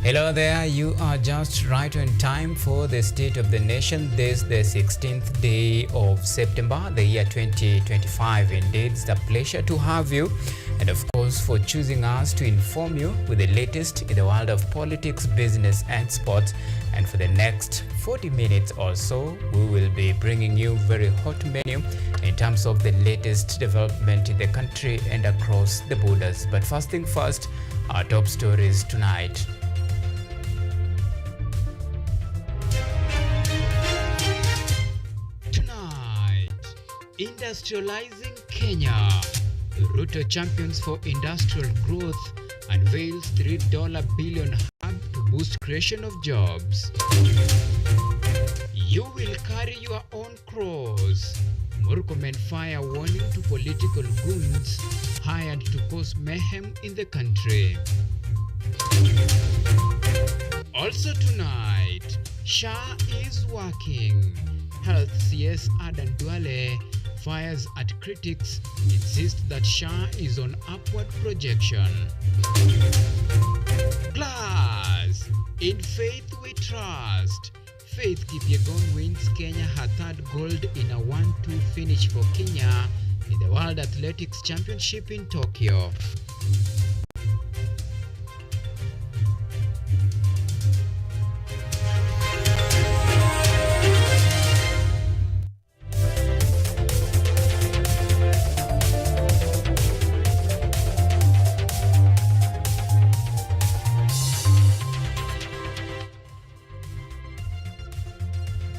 Hello there, you are just right on time for the State of the Nation. This is the 16th day of September, the year 2025. Indeed, it's a pleasure to have you, and of course for choosing us to inform you with the latest in the world of politics, business and sports. And for the next 40 minutes or so, we will be bringing you very hot menu in terms of the latest development in the country and across the borders. But first thing first, our top stories tonight. Industrializing Kenya. Ruto champions for industrial growth unveils $3 billion hub to boost creation of jobs. You will carry your own cross. Murkomen fire warning to political goons hired to cause mayhem in the country. Also tonight, SHA is working. Health CS Adan Duale fires at critics, insists that SHA is on upward projection. Glass, in faith we trust. Faith Kipyegon wins Kenya her third gold in a 1-2 finish for Kenya in the World Athletics Championship in Tokyo.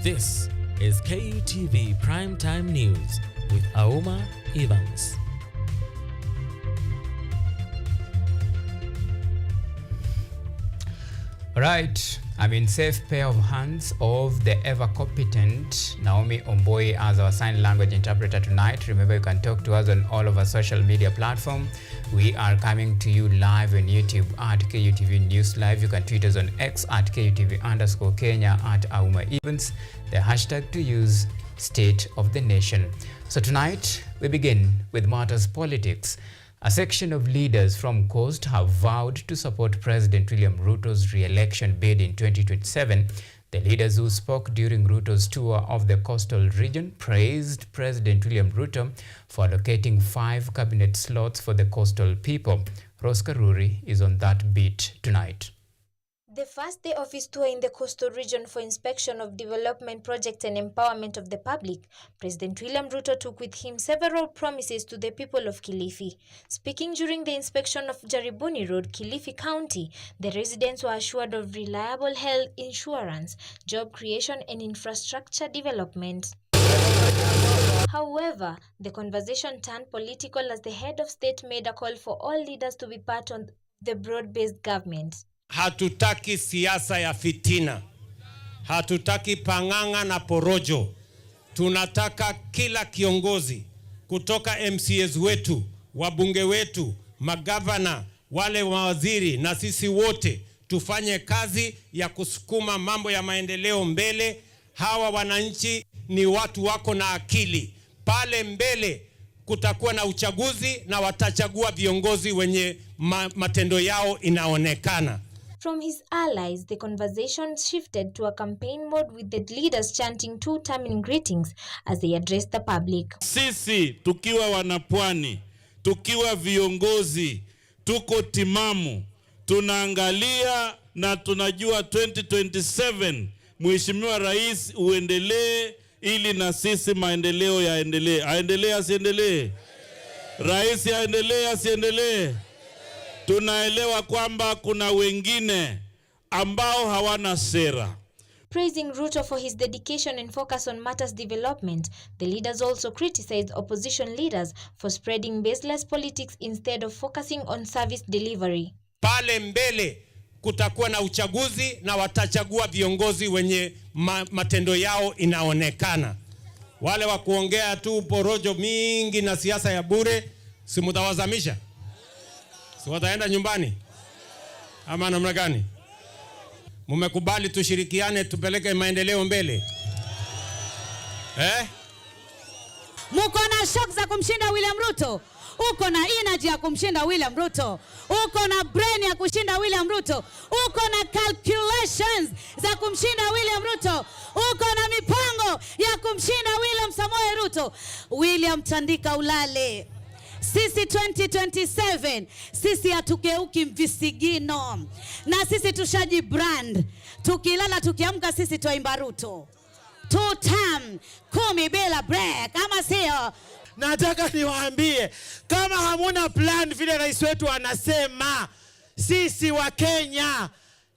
This is Kutv Primetime News with Auma Evans. Right, I'm in safe pair of hands of the ever-competent Naomi Omboi as our sign language interpreter tonight. Remember, you can talk to us on all of our social media platforms. We are coming to you live on YouTube at KUTV News Live. You can tweet us on X at KUTV_Kenya at Auma Evans. The hashtag to use, State of the Nation. So tonight, we begin with matters politics. A section of leaders from Coast have vowed to support President William Ruto's re-election bid in 2027. The leaders who spoke during Ruto's tour of the coastal region praised President William Ruto for allocating 5 cabinet slots for the coastal people. Rose Karuri is on that beat tonight. The first day of his tour in the coastal region for inspection of development projects and empowerment of the public, President William Ruto took with him several promises to the people of Kilifi. Speaking during the inspection of Jaribuni Road, Kilifi County, the residents were assured of reliable health insurance, job creation and infrastructure development. However, the conversation turned political as the head of state made a call for all leaders to be part of the broad-based government. Hatutaki siasa ya fitina. Hatutaki panganga na porojo. Tunataka kila kiongozi kutoka MCAs wetu, wabunge wetu, magavana, wale mawaziri na sisi wote tufanye kazi ya kusukuma mambo ya maendeleo mbele. Hawa wananchi ni watu wako na akili. Pale mbele kutakuwa na uchaguzi na watachagua viongozi wenye matendo yao inaonekana. From his allies, the conversation shifted to a campaign mode with the leaders chanting two-terming greetings as they addressed the public. Sisi tukiwa wanapwani, tukiwa viongozi, tuko timamu, tunaangalia na tunajua 2027 Mheshimiwa Rais uendelee ili na sisi maendeleo yaendelee. Aendelee asiendelee? Rais aendelee asiendelee? Tunaelewa kwamba kuna wengine ambao hawana sera. Praising Ruto for his dedication and focus on matters development, the leaders also criticized opposition leaders for spreading baseless politics instead of focusing on service delivery. Pale mbele kutakuwa na uchaguzi na watachagua viongozi wenye matendo yao inaonekana. Wale wa kuongea tu porojo mingi na siasa ya bure, si mtawazamisha? Si wataenda nyumbani? Ama namna gani? Mumekubali tushirikiane tupeleke maendeleo mbele? Muko na shock za kumshinda William Ruto? Uko na energy ya kumshinda William Ruto? Uko na brain ya kushinda William Ruto? Uko na calculations za kumshinda William Ruto? Uko na mipango ya kumshinda William Samoei Ruto? William, tandika ulale. Sisi 2027, sisi hatukeuki visigino. Na sisi tushaji brand. Tukilala tukiamka sisi twaimba Ruto. 2 term, 10 bila break, ama sio? Nataka niwaambie, kama hamuna plan vile rais wetu anasema, sisi wa Kenya,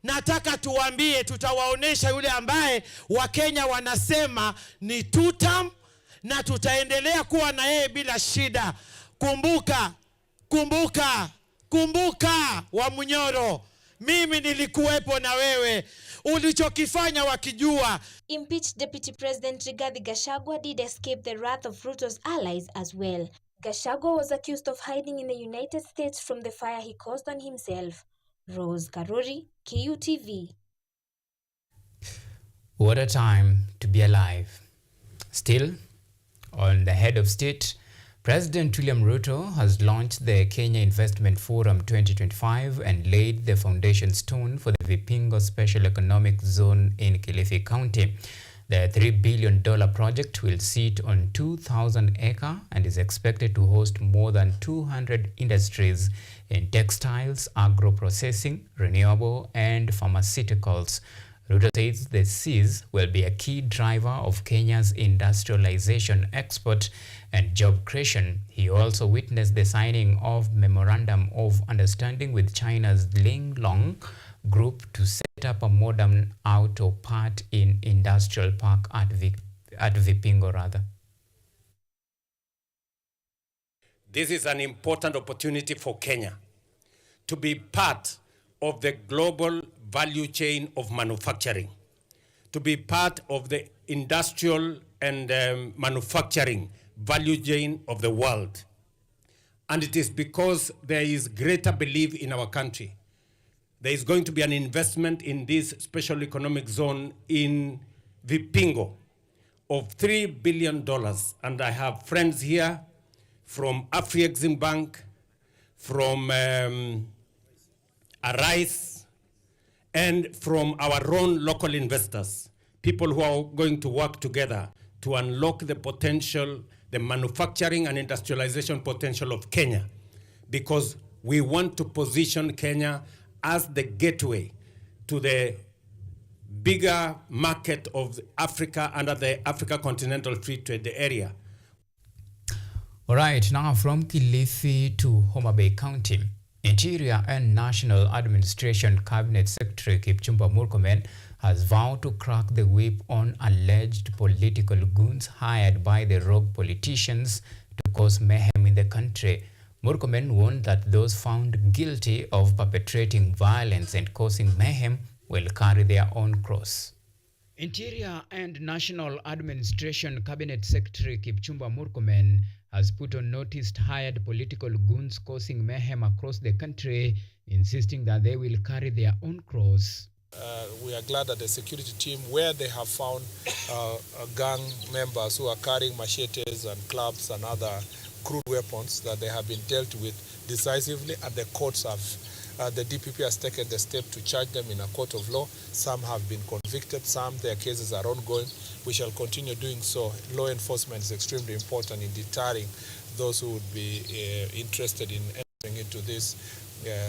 nataka tuwaambie, tutawaonesha yule ambaye wa Kenya wanasema ni 2 term, na tutaendelea kuwa na yeye bila shida. Kumbuka wa Munyoro, mimi nilikuwepo na wewe, ulichokifanya wakijua. Impeached Deputy President Rigathi Gachagua did escape the wrath of Ruto's allies as well. Gachagua was accused of hiding in the United States from the fire he caused on himself. Rose Karuri, KUTV. What a time to be alive. Still, on the head of state, President William Ruto has launched the Kenya Investment Forum 2025 and laid the foundation stone for the Vipingo Special Economic Zone in Kilifi County. The $3 billion project will sit on 2,000 acres and is expected to host more than 200 industries in textiles, agro-processing, renewable, and pharmaceuticals. Ruto says the seas will be a key driver of Kenya's industrialization, export, and job creation. He also witnessed the signing of Memorandum of Understanding with China's Linglong Group to set up a modern auto part in industrial park at Vipingo rather. This is an important opportunity for Kenya to be part of the global value chain of manufacturing, to be part of the industrial and manufacturing value chain of the world. And it is because there is greater belief in our country. There is going to be an investment in this special economic zone in Vipingo of $3 billion. And I have friends here from Afri-Exim Bank, from Arise, and from our own local investors, people who are going to work together to unlock the potential, the manufacturing and industrialization potential of Kenya, because we want to position Kenya as the gateway to the bigger market of Africa under the Africa Continental Free Trade Area. All right, now from Kilifi to Homa Bay County. Interior and National Administration Cabinet Secretary Kipchumba Murkomen has vowed to crack the whip on alleged political goons hired by the rogue politicians to cause mayhem in the country. Murkomen warned that those found guilty of perpetrating violence and causing mayhem will carry their own cross. Interior and National Administration Cabinet Secretary Kipchumba Murkomen has put on notice hired political goons causing mayhem across the country, insisting that they will carry their own cross. We are glad that the security team, where they have found gang members who are carrying machetes and clubs and other crude weapons, that they have been dealt with decisively, and the courts have, the DPP has taken the step to charge them in a court of law. Some have been convicted, some their cases are ongoing. We shall continue doing so. Law enforcement is extremely important in deterring those who would be interested in entering into this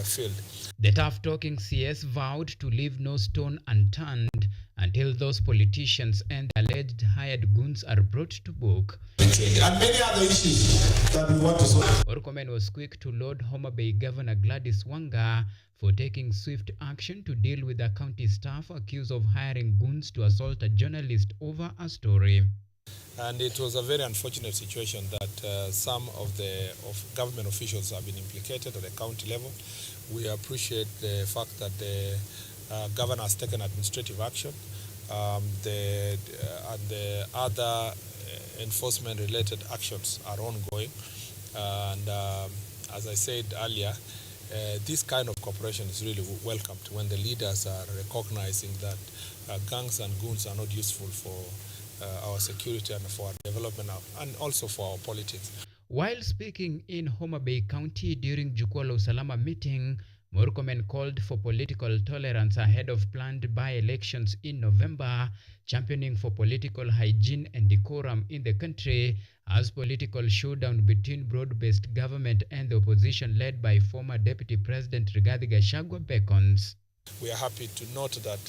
field. The tough-talking CS vowed to leave no stone unturned until those politicians and alleged hired goons are brought to book. And many other issues that we want to solve. Murkomen was quick to laud Homa Bay Governor Gladys Wanga for taking swift action to deal with the county staff accused of hiring goons to assault a journalist over a story. And it was a very unfortunate situation that some of government officials have been implicated at the county level. We appreciate the fact that the governor has taken administrative action. And the other enforcement-related actions are ongoing. And as I said earlier, this kind of cooperation is really welcomed when the leaders are recognizing that gangs and goons are not useful for our security and for our development and also for our politics. While speaking in Homa Bay County during Jukwaa la Usalama meeting, Murkomen called for political tolerance ahead of planned by-elections in November, championing for political hygiene and decorum in the country as political showdown between broad-based government and the opposition led by former Deputy President Rigathi Gachagua beckons. We are happy to note that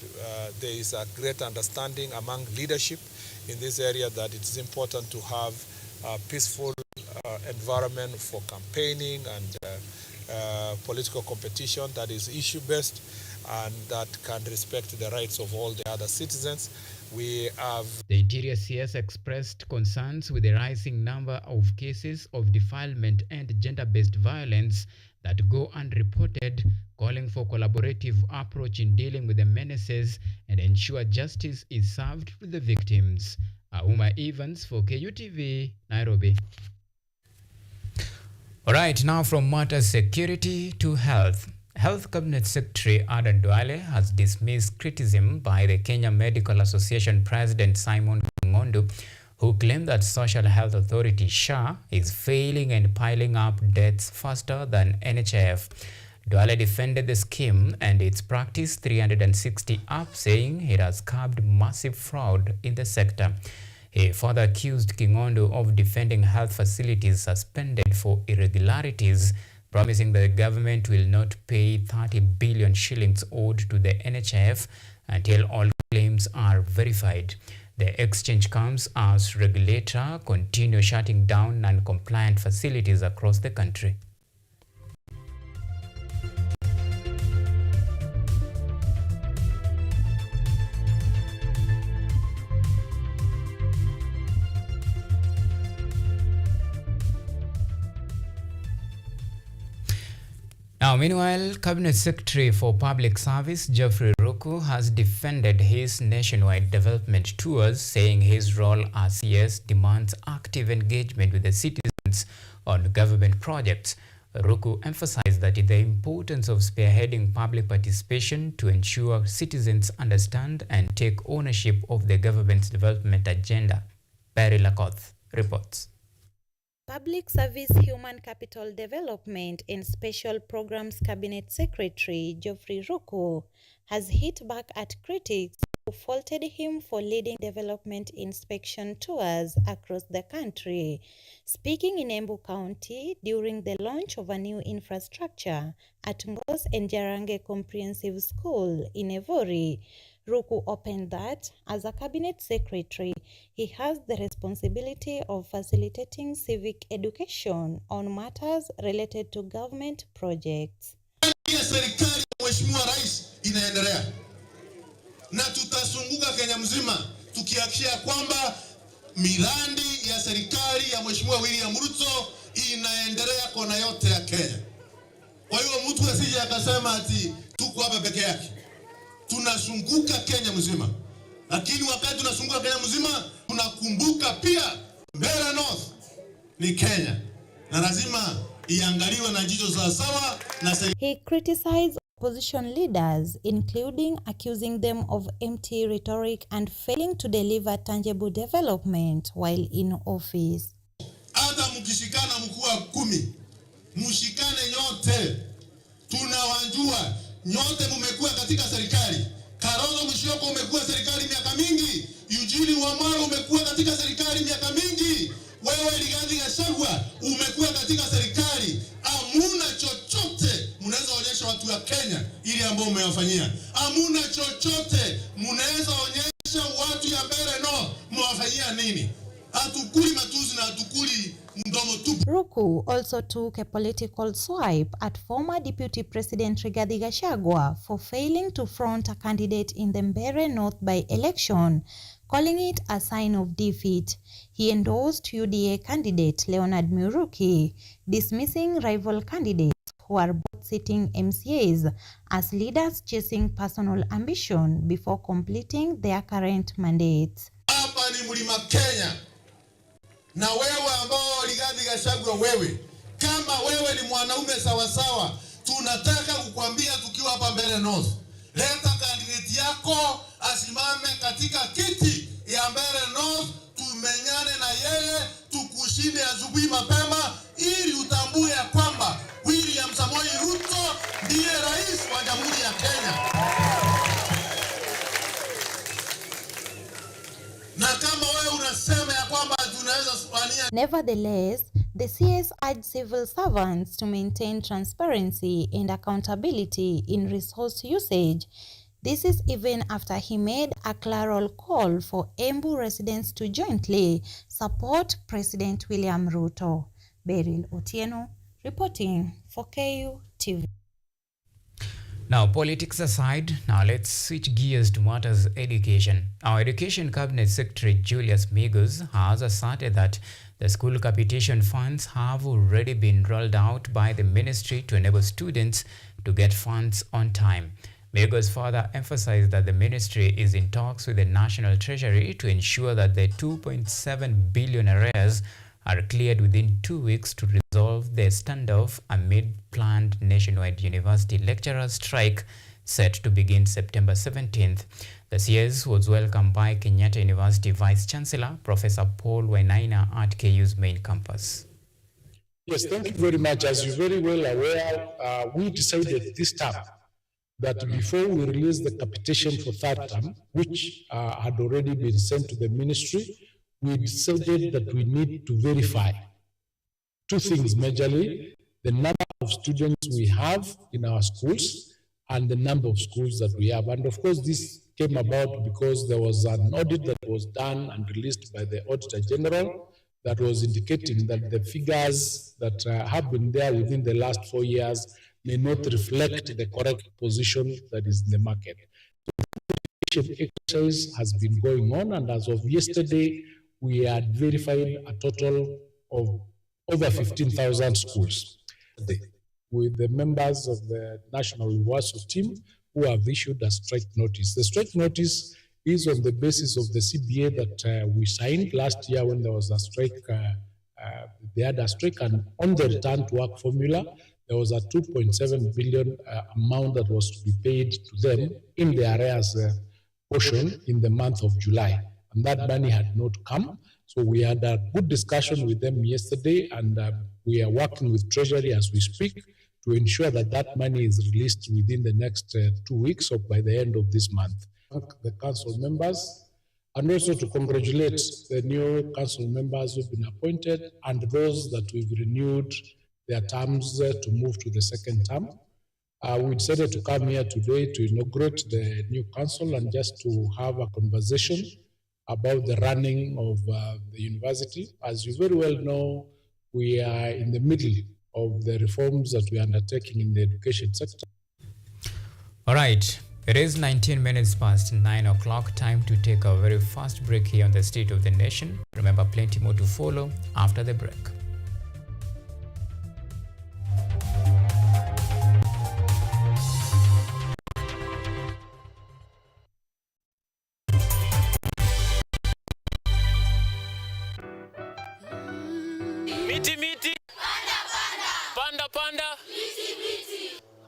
there is a great understanding among leadership in this area that it's important to have a peaceful environment for campaigning and political competition that is issue-based and that can respect the rights of all the other citizens. We have... The Interior CS expressed concerns with the rising number of cases of defilement and gender-based violence that go unreported, calling for collaborative approach in dealing with the menaces and ensure justice is served to the victims. Auma Evans for KUTV, Nairobi. All right, now from matters security to health. Health Cabinet Secretary Adan Duale has dismissed criticism by the Kenya Medical Association President Simon Ngondo, who claimed that Social Health Authority SHA is failing and piling up deaths faster than NHIF. Duale defended the scheme and its practice 360 up, saying it has curbed massive fraud in the sector. He further accused Kingondo of defending health facilities suspended for irregularities, promising that the government will not pay 30 billion shillings owed to the NHIF until all claims are verified. The exchange comes as regulator continue shutting down non-compliant facilities across the country. Now, meanwhile, Cabinet Secretary for Public Service Geoffrey Ruku has defended his nationwide development tours, saying his role as CS demands active engagement with the citizens on government projects. Ruku emphasized that the importance of spearheading public participation to ensure citizens understand and take ownership of the government's development agenda. Barry Lakoth reports. Public Service Human Capital Development and Special Programs Cabinet Secretary Geoffrey Ruku has hit back at critics who faulted him for leading development inspection tours across the country. Speaking in Embu County during the launch of a new infrastructure at Ngos and Jarange Comprehensive School in Evori, Ruku opened that, as a cabinet secretary, he has the responsibility of facilitating civic education on matters related to government projects. Serikali ya Mheshimiwa Rais inaendelea. Na tutasunguka Kenya mzima tukihakikisha kwamba miradi ya serikali ya Mheshimiwa William Ruto inaendelea kona yote ya Kenya. Kwa hiyo mtu asije akasema ati tuko hapa peke yake. Tunazunguka Kenya mzima. Lakini wakati tunazunguka Kenya mzima, tunakumbuka pia Mbeere North ni Kenya. Na lazima iangaliwe na jicho sawa na He criticized opposition leaders, including accusing them of empty rhetoric and failing to deliver tangible development while in office. Hata mkishikana mkuu wa 10, mshikane nyote. Tunawajua nyote mmekuwa katika serikali. Kalonzo Musyoka umekuwa serikali miaka mingi. Eugene Wamalwa umekuwa katika serikali miaka mingi. Wewe Rigathi Gachagua umekuwa katika serikali. Hamuna chochote mnaweza onyesha watu wa Kenya ili ambao umewafanyia. Hamuna chochote mnaweza onyesha watu ya Mbeere North mwafanyia nini? Hatukuli matuzi na hatukuli mdomo tupu. Ruku also took a political swipe at former Deputy President Rigathi Gachagua for failing to front a candidate in the Mbeere North by-election, calling it a sign of defeat. He endorsed UDA candidate Leonard Muruki, dismissing rival candidates who are both sitting MCAs as leaders chasing personal ambition before completing their current mandates. Hapa ni Mlima Kenya. Na wewe ambao Rigathi Gachagua wewe, kama wewe ni mwanaume sawasawa, tunataka kukwambia tukiwa hapa Mbeere North, leta candidate yako asimame katika kiti ya Mbeere North, tumenyane na yeye, tukushinde asubuhi mapema, ili utambue ya kwamba William Samoei Ruto ndiye rais wa Jamhuri ya Kenya. Na kama wewe unasema ya kwamba tunaweza wania. Nevertheless, the CS urged civil servants to maintain transparency and accountability in resource usage. This is even after he made a clear call for Embu residents to jointly support President William Ruto. Beryl Otieno reporting for KUTV. Now, politics aside, now let's switch gears to matters education. Our Education Cabinet Secretary Julius Migos has asserted that the school capitation funds have already been rolled out by the ministry to enable students to get funds on time. Migos further emphasized that the ministry is in talks with the National Treasury to ensure that the 2.7 billion arrears are cleared within 2 weeks to resolve the standoff amid planned nationwide university lecturer strike set to begin September 17th. The CS was welcomed by Kenyatta University Vice Chancellor Professor Paul Wainaina at KU's main campus. Yes, thank you very much. As you're very well aware, we decided this time that before we release the capitation for third term, which had already been sent to the ministry, we decided that we need to verify two things majorly: the number of students we have in our schools and the number of schools that we have. And of course, this came about because there was an audit that was done and released by the Auditor General that was indicating that the figures that have been there within the last 4 years may not reflect the correct position that is in the market. So the exercise has been going on, and as of yesterday, we had verified a total of over 15,000 schools with the members of the National Reversal Team who have issued a strike notice. The strike notice is on the basis of the CBA that we signed last year when there was a strike. They had a strike, and on the return to work formula, there was a 2.7 billion amount that was to be paid to them in the arrears portion in the month of July. And that money had not come. So we had a good discussion with them yesterday, and we are working with Treasury as we speak to ensure that that money is released within the next 2 weeks or by the end of this month. Thank the council members, and also to congratulate the new council members who've been appointed and those that we've renewed their terms to move to the second term. We decided to come here today to inaugurate the new council and just to have a conversation about the running of the university. As you very well know, we are in the middle of the reforms that we are undertaking in the education sector. All right, it is 19 minutes past 9 o'clock. Time to take our very first break here on the State of the Nation. Remember, plenty more to follow after the break.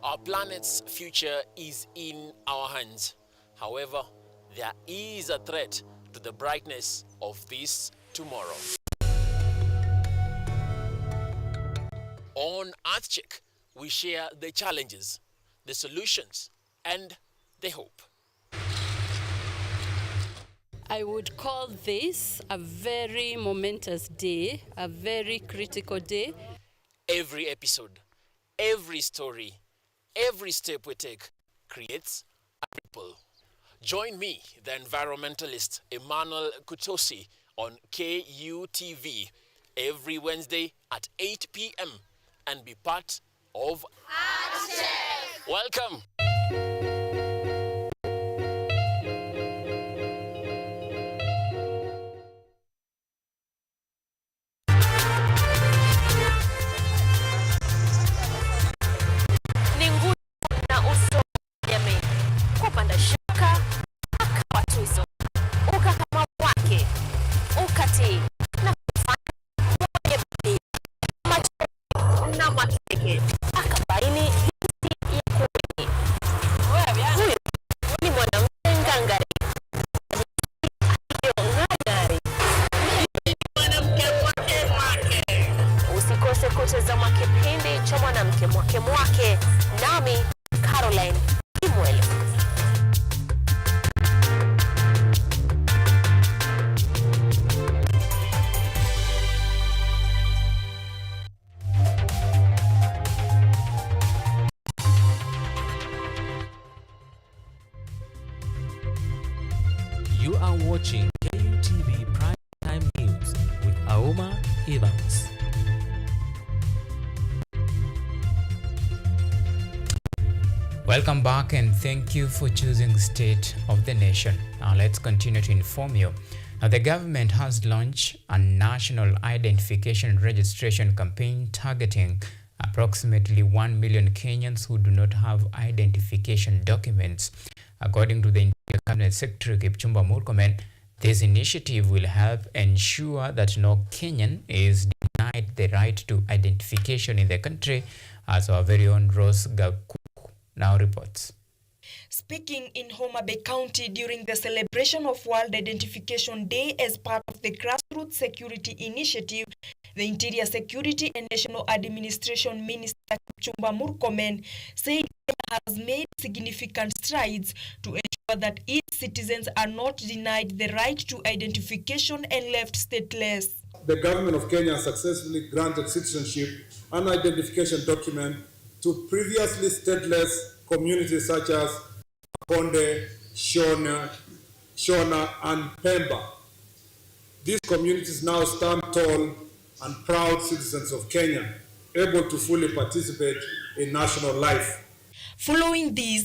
Our planet's future is in our hands. However, there is a threat to the brightness of this tomorrow. On EarthCheck, we share the challenges, the solutions, and the hope. I would call this a very momentous day, a very critical day. Every episode, every story, every step we take creates a ripple. Join me, the environmentalist Emmanuel Kutosi, on KUTV every Wednesday at 8 p.m. and be part of EarthCheck. Welcome. mwake, nami Caroline Kimwele. You are watching Kutv Prime Time News with Auma Evans. Welcome back and thank you for choosing State of the Nation. Now let's continue to inform you. Now the government has launched a national identification registration campaign targeting approximately 1 million Kenyans who do not have identification documents. According to the Interior Cabinet Secretary Kipchumba Murkomen, this initiative will help ensure that no Kenyan is denied the right to identification in the country, as our very own Rose Gakuku now reports. Speaking in Auma County during the celebration of World Identification Day as part of the Grassroots Security Initiative, the Interior Security and National Administration Minister Kipchumba Murkomen said Kenya has made significant strides to ensure that its citizens are not denied the right to identification and left stateless. The government of Kenya successfully granted citizenship and identification document to previously stateless communities such as Konde, Shona, and Pemba. These communities now stand tall and proud citizens of Kenya, able to fully participate in national life. Following this,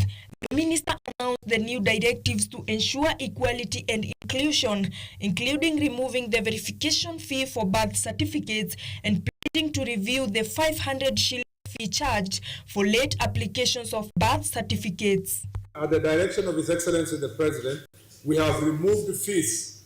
the minister announced the new directives to ensure equality and inclusion, including removing the verification fee for birth certificates and pledging to review the 500 shilling fee charged for late applications of birth certificates. At the direction of His Excellency the President, we have removed fees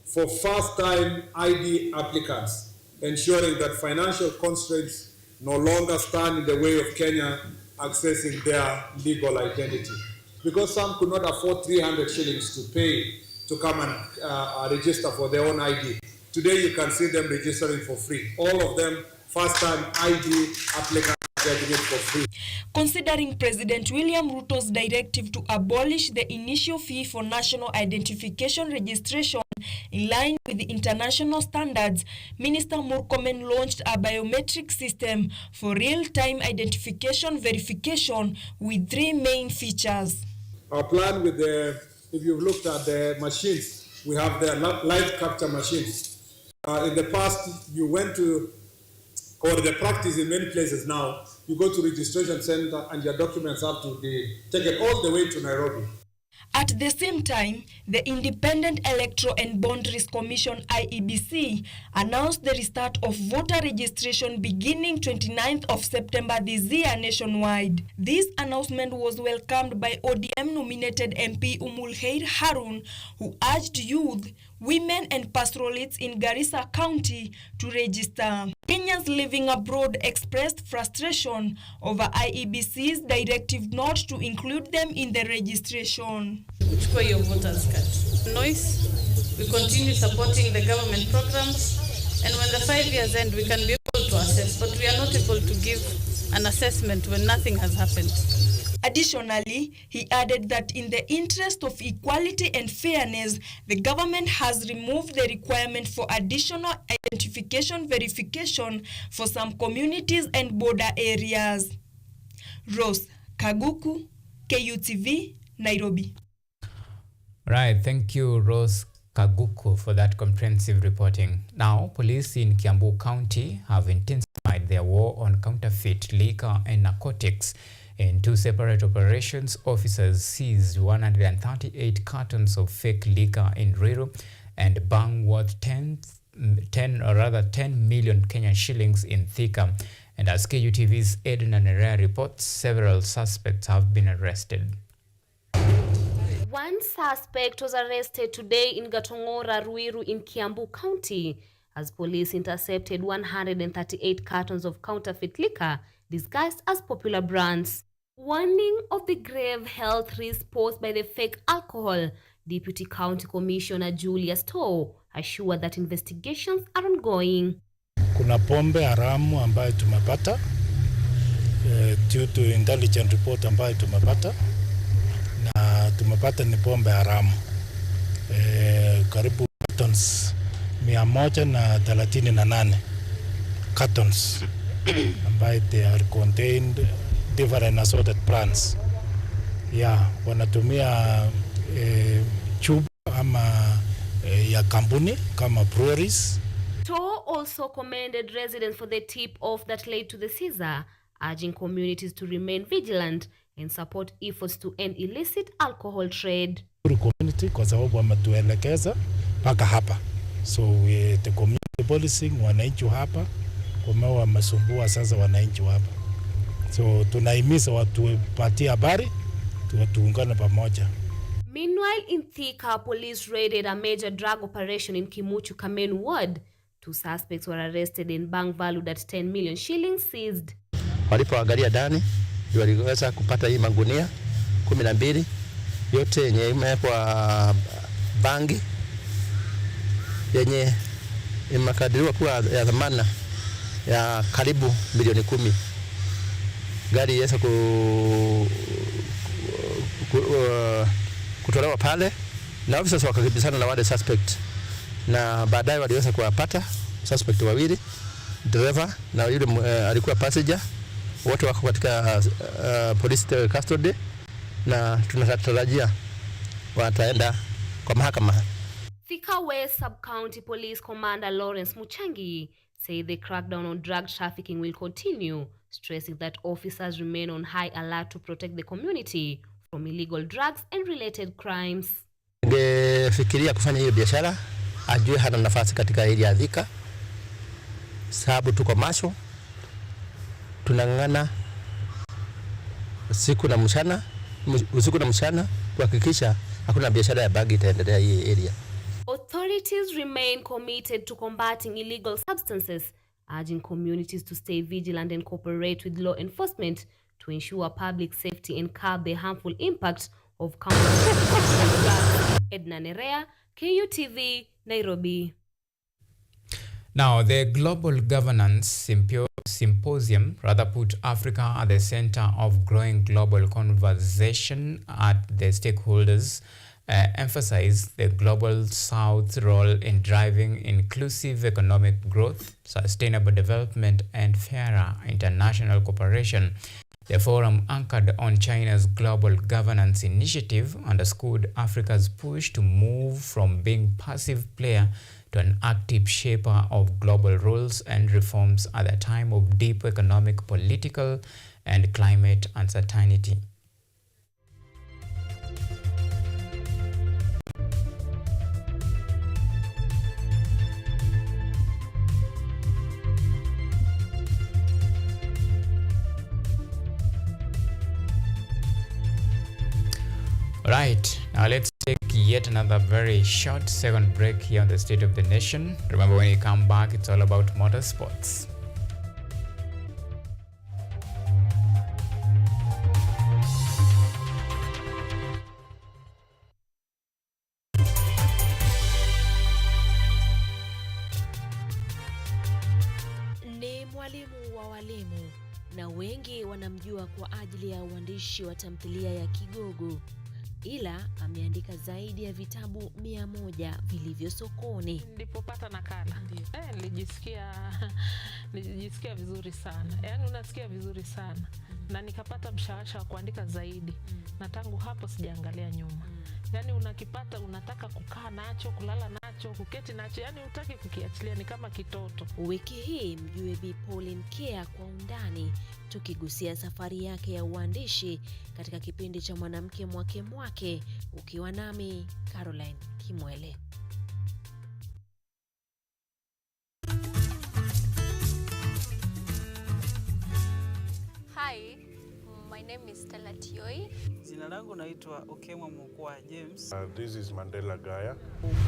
for first-time ID applicants, ensuring that financial constraints no longer stand in the way of Kenya accessing their legal identity. Because some could not afford 300 shillings to pay to come and register for their own ID. Today you can see them registering for free. All of them first-time ID applicants getting it for free. Considering President William Ruto's directive to abolish the initial fee for national identification registration in line with the international standards, Minister Murkomen launched a biometric system for real-time identification verification with 3 main features. Our plan with if you've looked at the machines, we have the live capture machines. In the past, you went to, or the practice in many places now, you go to registration center and your documents have to be taken all the way to Nairobi. At the same time, the Independent Electoral and Boundaries Commission IEBC announced the restart of voter registration beginning 29th of September this year nationwide. This announcement was welcomed by ODM-nominated MP Umulkheir Harun, who urged youth, women and pastoralists in Garissa County to register. Kenyans living abroad expressed frustration over IEBC's directive not to include them in the registration. Uchukue your voters card. Noise, we continue supporting the government programs, and when the 5 years end, we can be able to assess, but we are not able to give an assessment when nothing has happened. Additionally, he added that in the interest of equality and fairness, the government has removed the requirement for additional identification verification for some communities and border areas. Rose Kaguku, KUTV, Nairobi. Right, thank you, Rose Kaguku, for that comprehensive reporting. Now, police in Kiambu County have intensified their war on counterfeit liquor and narcotics. In 2 separate operations, officers seized 138 cartons of fake liquor in Ruiru and bang worth 10 million Kenyan shillings in Thika. And as KUTV's Edna Nerea reports, several suspects have been arrested. One suspect was arrested today in Gatongora, Ruiru in Kiambu County as police intercepted 138 cartons of counterfeit liquor disguised as popular brands. Warning of the grave health risk posed by the fake alcohol, Deputy County Commissioner Julius Toh assured that investigations are ongoing. Kuna pombe haramu ambayo tumepata due to intelligent report ambayo tumepata, na tumepata ni pombe haramu karibu cartons 138 cartons ambayo they are contained different assorted brands. Wanatumia chupa ama ya kampuni kama breweries. Toh also commended residents for the tip-off that led to the seizure, urging communities to remain vigilant and support efforts to end illicit alcohol trade. Community kwa sababu wametuelekeza mpaka hapa. So the community policing, wananchi hapa kwa wamesumbua sasa wananchi hapa. So tunahimiza watu patie habari, tuungane pamoja. Meanwhile, in Thika, police raided a major drug operation in Kimuchu Kamenu ward. 2 suspects were arrested and bank valued at 10 million shillings seized. Walipoangalia ndani, waliweza kupata hii magunia 12 yote yenye imewekwa bangi yenye imekadiriwa kuwa ya thamani ya karibu milioni 10. Gari iliweza kutolewa pale na officers wakakibisana na wale suspect, na baadaye waliweza kuwapata suspect wawili, driver na yule alikuwa passenger. Wote wako katika police custody na tunatarajia wataenda kwa mahakama. Thika West Sub-County Police Commander Lawrence Muchangi said the crackdown on drug trafficking will continue, stressing that officers remain on high alert to protect the community from illegal drugs and related crimes. Ningefikiria kufanya hiyo biashara, ajue hana nafasi katika area ya Thika, sababu tuko macho, tunang'ana usiku na mchana kuhakikisha hakuna biashara ya bagi itaendelea hii area. Authorities remain committed to combating illegal substances, urging communities to stay vigilant and cooperate with law enforcement to ensure public safety and curb the harmful impact of counterfeit drugs. Edna Nerea, KUTV, Nairobi. Now, the Global Governance Symposium put Africa at the center of growing global conversation at the stakeholders, emphasize the Global South's role in driving inclusive economic growth, sustainable development, and fairer international cooperation. The forum, anchored on China's Global Governance Initiative, underscored Africa's push to move from being a passive player to an active shaper of global rules and reforms at a time of deep economic, political, and climate uncertainty. Right, now let's take yet another very short second break here on the State of the Nation. Remember, when you come back, it's all about motorsports. Ni mwalimu wa walimu na wengi wanamjua kwa ajili ya uandishi wa tamthilia ya Kigogo, ila ameandika zaidi ya vitabu 100 vilivyo sokoni. Nilipopata nakala nilijisikia vizuri sana, yaani unasikia vizuri sana, na nikapata mshawasha wa kuandika zaidi, na tangu hapo sijaangalia nyuma. Yaani unakipata unataka kukaa nacho, kulala nacho, kuketi nacho, yaani hutaki kukiachilia, ni kama kitoto. Wiki hii mjue Bi Pauline Kea kwa undani, tukigusia safari yake ya uandishi katika kipindi cha Mwanamke Mwake, ukiwa nami Caroline Kimwele. Hi, my name is Stella Tioi. Jina langu naitwa Okemwa Mkwa James. This is Mandela Gaya.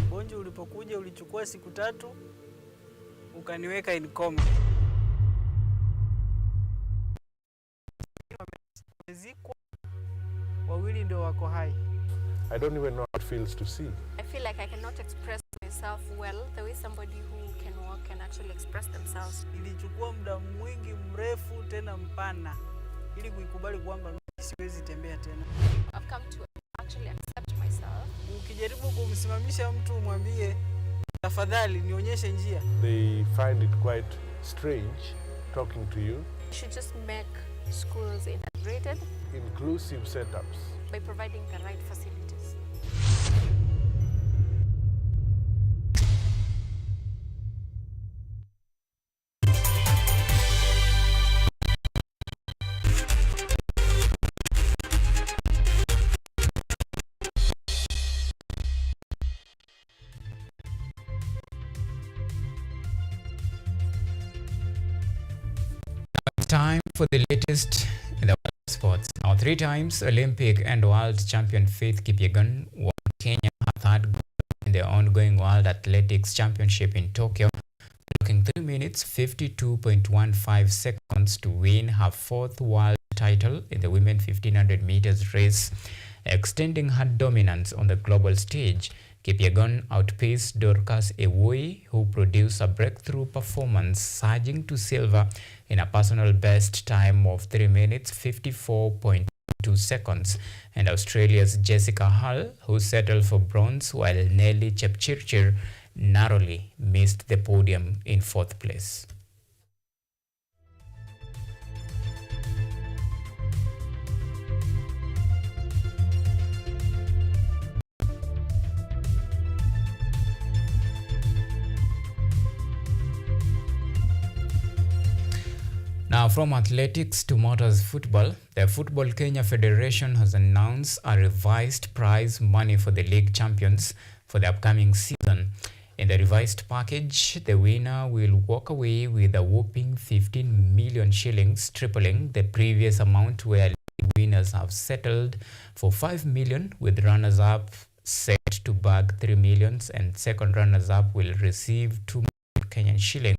Ugonjwa ulipokuja ulichukua siku 3 ukaniweka in coma. Wamezikwa, wawili ndio wako hai. I don't even know how it feels to see. I feel like I cannot express myself well the way somebody who can walk can actually express themselves. Ilichukua muda mwingi mrefu tena mpana ili kuikubali kwamba siwezi tembea tena. I've come to actually accept myself. Ukijaribu kumsimamisha mtu mwambie tafadhali nionyeshe njia. They find it quite strange talking to you. You should just make schools integrated, Inclusive setups. by providing the right facilities. Time for the latest in the world of sports. Now, 3 times Olympic and world champion Faith Kipyegon won Kenya her third gold in the ongoing World Athletics Championship in Tokyo, looking 3 minutes 52.15 seconds to win her 4th world title in the women 1500 meters race, extending her dominance on the global stage. Kipyegon outpaced Dorcas Ewoi, who produced a breakthrough performance, surging to silver in a personal best time of 3 minutes 54.2 seconds, and Australia's Jessica Hull, who settled for bronze, while Nelly Chepchirchir narrowly missed the podium in 4th place. Now, from athletics to motors football, the Football Kenya Federation has announced a revised prize money for the league champions for the upcoming season. In the revised package, the winner will walk away with a whopping 15 million shillings, tripling the previous amount, where league winners have settled for 5 million, with runners-up set to bag 3 million, and second runners-up will receive 2 million Kenyan shillings.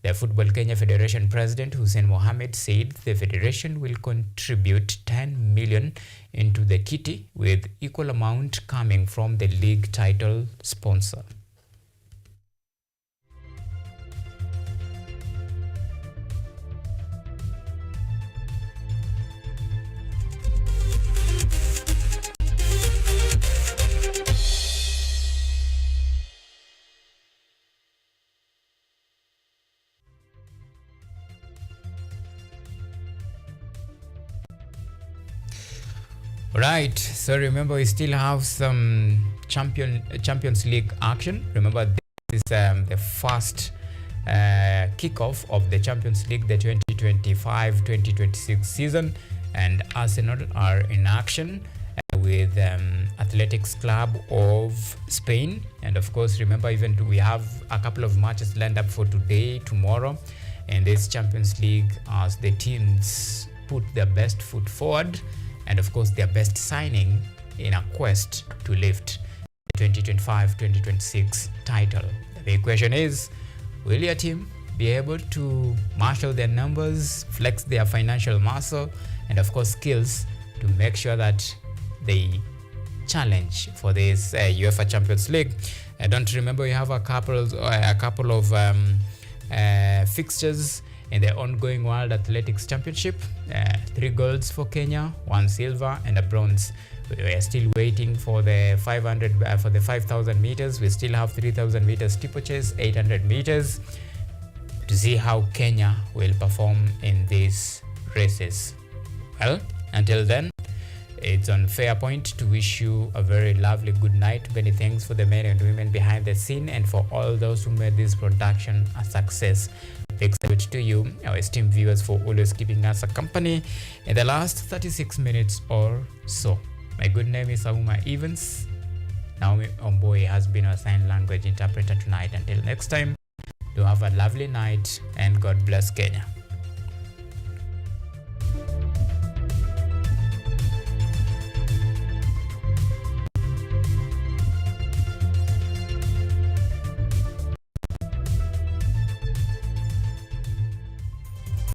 The Football Kenya Federation President Hussein Mohamed said the federation will contribute 10 million into the kitty, with equal amount coming from the league title sponsor. Right, so remember we still have some Champions League action. Remember this is the first kickoff of the Champions League, the 2025-2026 season, and Arsenal are in action with Athletics Club of Spain. And of course, remember, even we have a couple of matches lined up for today, tomorrow, in this Champions League, as the teams put their best foot forward, and of course their best signing in a quest to lift the 2025-2026 title. The big question is, will your team be able to marshal their numbers, flex their financial muscle, and of course skills to make sure that they challenge for this UEFA Champions League? Don't remember, we have a couple of fixtures in the ongoing World Athletics Championship. 3 golds for Kenya, 1 silver and a bronze. We are still waiting for the 5,000 meters. We still have 3,000 meters steeplechase, 800 meters, to see how Kenya will perform in these races. Well, until then, it's unfair point to wish you a very lovely good night. Many thanks for the men and women behind the scene, and for all those who made this production a success. Big salute to you, our esteemed viewers, for always keeping us a company in the last 36 minutes or so. My good name is Auma Evans. Naomi Omboy has been our sign language interpreter tonight. Until next time, do have a lovely night, and God bless Kenya.